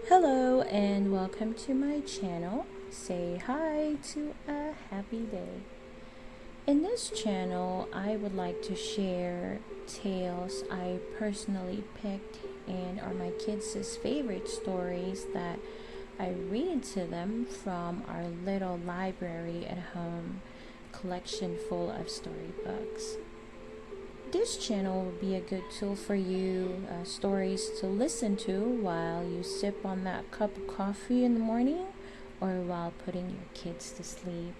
Hello and welcome to my channel. Say hi to a happy day. In this channel, I would like to share tales I personally picked and are my kids' favorite stories that I read to them from our little library at home collection full of storybooks. This channel will be a good tool for you, stories to listen to while you sip on that cup of coffee in the morning or while putting your kids to sleep.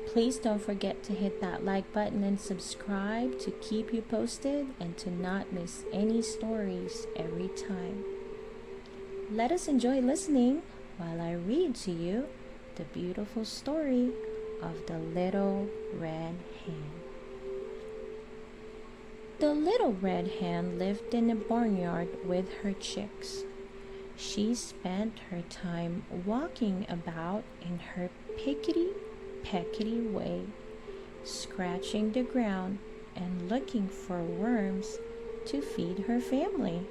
Please don't forget to hit that like button and subscribe to keep you posted and to not miss any stories every time. Let us enjoy listening while I read to you the beautiful story of the Little Red Hen. The little red hen lived in a barnyard with her chicks. She spent her time walking about in her pickety-peckety way, scratching the ground and looking for worms to feed her family.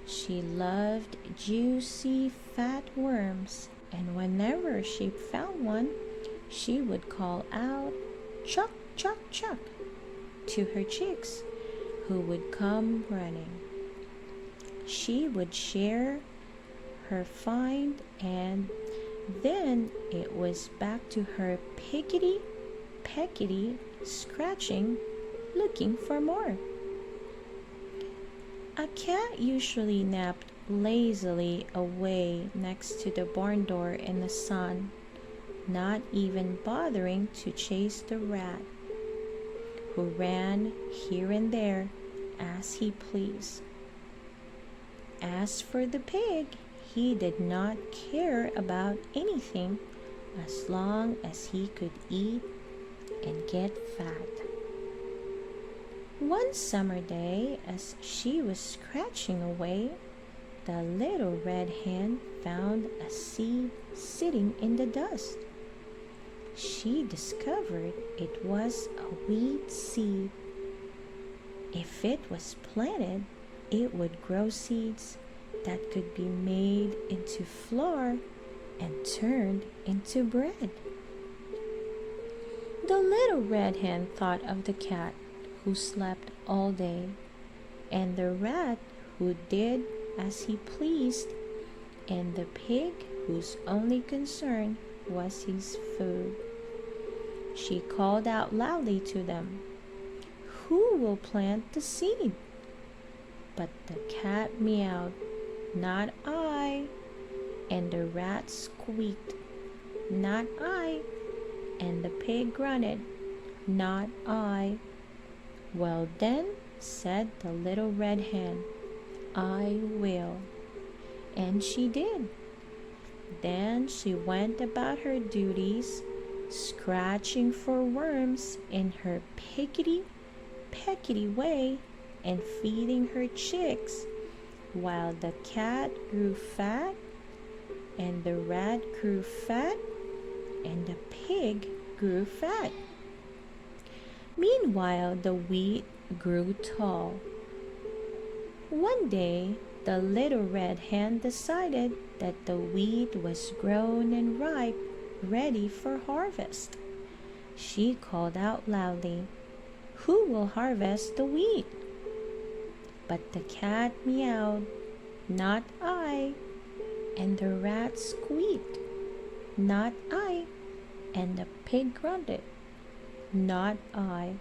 She loved juicy, fat worms, and whenever she found one, she would call out, "Chuck, chuck, chuck," to her chicks, who would come running. She would share her find, and then it was back to her pickety-peckety scratching, looking for more. A cat usually napped lazily away next to the barn door in the sun, not even bothering to chase the rat, who ran here and there as he pleased. As for the pig, he did not care about anything as long as he could eat and get fat. One summer day, as she was scratching away, the little red hen found a seed sitting in the dust. She discovered it was a wheat seed. If it was planted, it would grow seeds that could be made into flour and turned into bread. The little red hen thought of the cat who slept all day, and the rat who did as he pleased, and the pig whose only concern was his food. She called out loudly to them, "Who will plant the seed?" But the cat meowed, "Not I." And the rat squeaked, "Not I." And the pig grunted, "Not I." "Well then," said the little red hen, "I will." And she did. Then she went about her duties, scratching for worms in her pickety-peckety way and feeding her chicks, while the cat grew fat, and the rat grew fat, and the pig grew fat. Meanwhile, the wheat grew tall. One day, the little red hen decided that the wheat was grown and ripe, ready for harvest. She called out loudly, "Who will harvest the wheat?" But the cat meowed, "Not I." And the rat squeaked, "Not I." And the pig grunted, "Not I."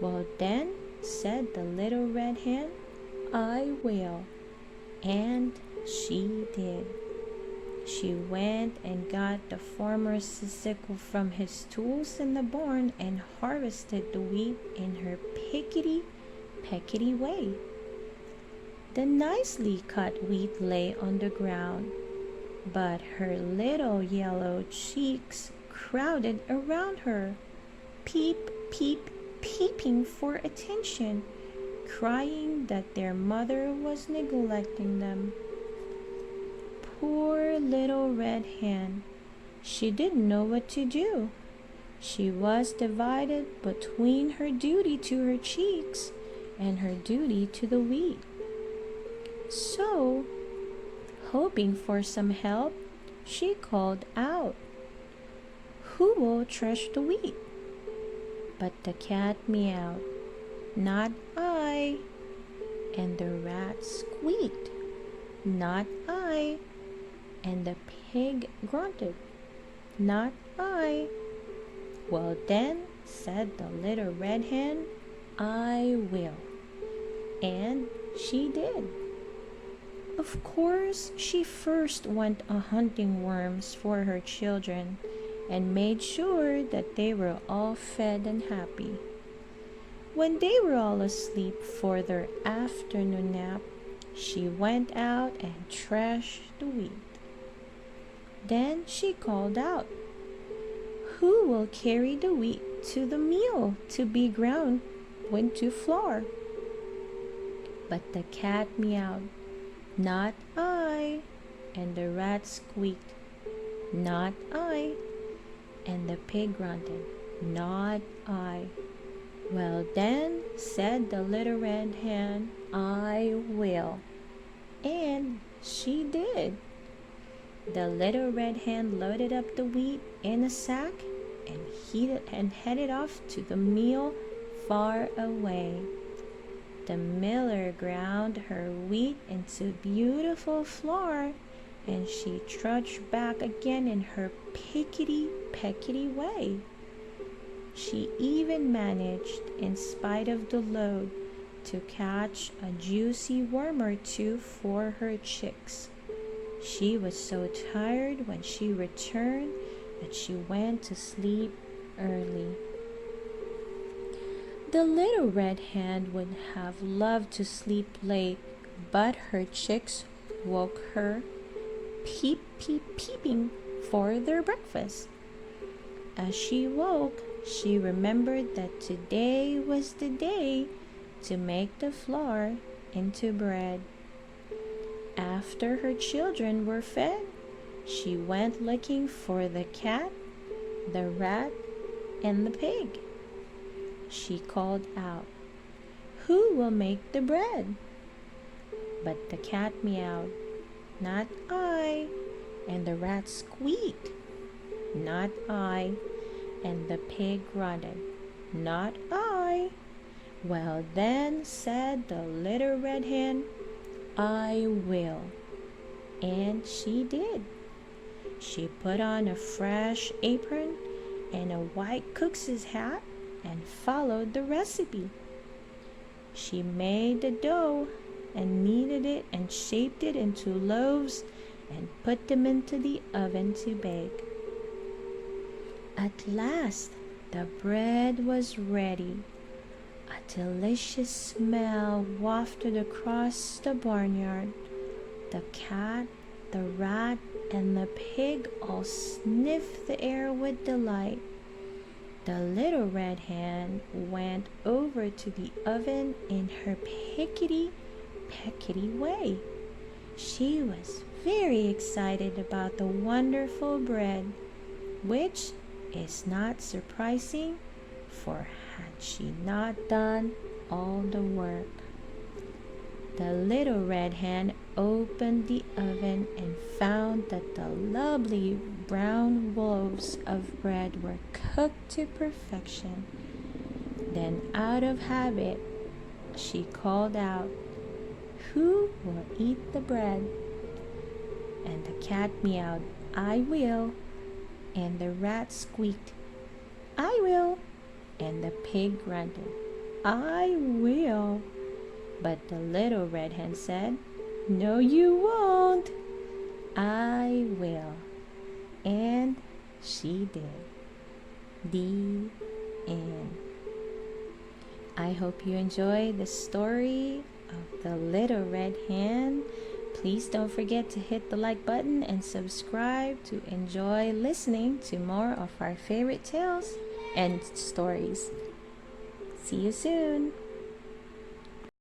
"Well then," said the little red hen, "I will." And she did. She went and got the farmer's sickle from his tools in the barn and harvested the wheat in her pickety-peckety way. The nicely cut wheat lay on the ground, but her little yellow cheeks crowded around her, peep, peep, peeping for attention, crying that their mother was neglecting them. Poor little red hen. She didn't know what to do. She was divided between her duty to her cheeks and her duty to the wheat. So Hoping for some help, she called out, "Who will thresh the wheat?" But the cat meowed, "Not I." And the rat squeaked, "Not I." And the pig grunted, "Not I." "Well then," said the little red hen, "I will." And she did. Of course, she first went hunting worms for her children and made sure that they were all fed and happy. When they were all asleep for their afternoon nap, she went out and threshed the wheat. Then she called out, "Who will carry the wheat to the mill to be ground into flour?" But the cat meowed, "Not I." And the rat squeaked, "Not I." And the pig grunted, "Not I." "Well then," said the little red hen, "I will." And she did. The little red hen loaded up the wheat in a sack and headed off to the mill far away. The miller ground her wheat into beautiful flour, and she trudged back again in her pickety-peckety way. She even managed, in spite of the load, to catch a juicy worm or two for her chicks. She was so tired when she returned that she went to sleep early. The little red hen would have loved to sleep late, but her chicks woke her, peep, peep, peeping for their breakfast. As she woke, she remembered that today was the day to make the flour into bread. After her children were fed, she went looking for the cat, the rat, and the pig. She called out, "Who will make the bread?" But the cat meowed, "Not I." And the rat squeaked, "Not I." And the pig grunted, "Not I." "Well then," said the little red hen, "I will." And she did. She put on a fresh apron and a white cook's hat and followed the recipe. She made the dough and kneaded it and shaped it into loaves and put them into the oven to bake. At last, the bread was ready. A delicious smell wafted across the barnyard. The cat, the rat, and the pig all sniffed the air with delight. The little red hen went over to the oven in her pickety-peckety way. She was very excited about the wonderful bread, which is not surprising, for had she not done all the work. The little red hen opened the oven and found that the lovely brown loaves of bread were cooked to perfection. Then, out of habit, she called out, "Who will eat the bread?" And the cat meowed, "I will." And the rat squeaked, "I will." And the pig grunted, "I will." But the little red hen said, "No, you won't." "I will." And she did. The end. I hope you enjoyed the story of the Little Red Hen. Please don't forget to hit the like button and subscribe to enjoy listening to more of our favorite tales and stories. See you soon.